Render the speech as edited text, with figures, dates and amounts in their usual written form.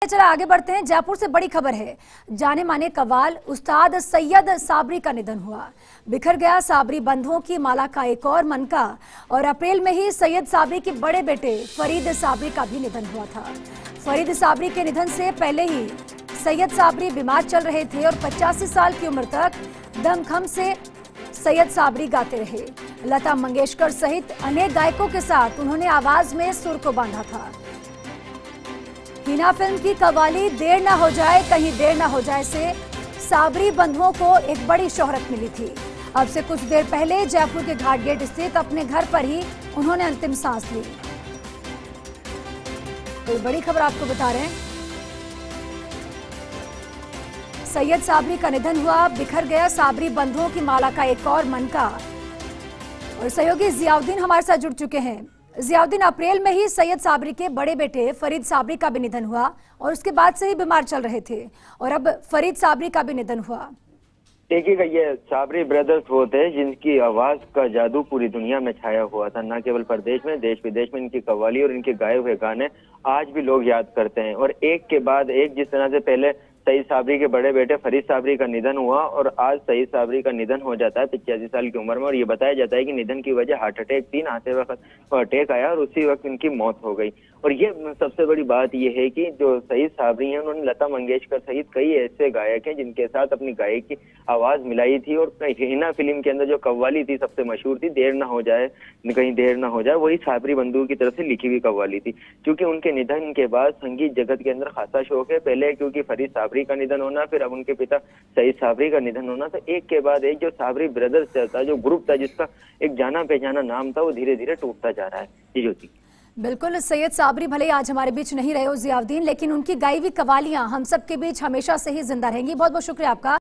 चला आगे बढ़ते हैं। जयपुर से बड़ी खबर है। जाने माने कव्वाल उस्ताद सैयद साबरी का निधन हुआ। बिखर गया साबरी बंधुओं की माला का एक और मनका। और अप्रैल में ही सैयद साबरी के बड़े बेटे फरीद साबरी का भी निधन हुआ था। फरीद साबरी के निधन से पहले ही सैयद साबरी बीमार चल रहे थे और 85 साल की उम्र तक दमखम से सैयद साबरी गाते रहे। लता मंगेशकर सहित अनेक गायकों के साथ उन्होंने आवाज में सुर को बांधा था। हिना फिल्म की कव्वाली देर ना हो जाए कहीं देर ना हो जाए से साबरी बंधुओं को एक बड़ी शोहरत मिली थी। अब से कुछ देर पहले जयपुर के घाट गेट स्थित अपने घर पर ही उन्होंने अंतिम सांस ली। तो बड़ी खबर आपको बता रहे हैं। सैयद साबरी का निधन हुआ। बिखर गया साबरी बंधुओं की माला का एक और मनका। और सहयोगी जियाउद्दीन हमारे साथ जुड़ चुके हैं। जियाउद्दीन, अप्रैल में ही सैयद साबरी के बड़े बेटे फरीद साबरी का भी निधन हुआ और उसके बाद से ही बीमार चल रहे थे और अब फरीद साबरी का भी निधन हुआ। देखिएगा, ये साबरी ब्रदर्स वो थे जिनकी आवाज का जादू पूरी दुनिया में छाया हुआ था। न केवल प्रदेश में, देश विदेश में इनकी कव्वाली और इनके गाए हुए गाने आज भी लोग याद करते हैं। और एक के बाद एक, जिस तरह से पहले सईद साबरी के बड़े बेटे फरीद साबरी का निधन हुआ और आज सईद साबरी का निधन हो जाता है 85 साल की उम्र में। और ये बताया जाता है कि निधन की वजह हार्ट अटैक थी। आते वक्त अटैक आया और उसी वक्त इनकी मौत हो गई। और ये सबसे बड़ी बात ये है कि जो सईद साबरी हैं उन्होंने लता मंगेशकर सहित कई ऐसे गायक हैं जिनके साथ अपनी गायकी आवाज मिलाई थी। और हिना फिल्म के अंदर जो कव्वाली थी सबसे मशहूर थी, देर ना हो जाए कहीं देर ना हो जाए, वही साबरी बंधुओं की तरफ से लिखी हुई कव्वाली थी। क्योंकि उनके निधन के बाद संगीत जगत के अंदर खासा शोक है। पहले क्योंकि फरीद साबरी का निधन होना, फिर अब उनके पिता सईद साबरी का निधन होना, तो एक के बाद एक जो साबरी ब्रदर्स था, जो ग्रुप था, जिसका एक जाना पहचाना नाम था, वो धीरे धीरे टूटता जा रहा है। जी ज्योति। बिल्कुल, सैयद साबरी भले आज हमारे बीच नहीं रहे हो जियाउद्दीन, लेकिन उनकी गाई हुई कव्वालियां हम सब के बीच हमेशा से ही जिंदा रहेंगी। बहुत बहुत शुक्रिया आपका।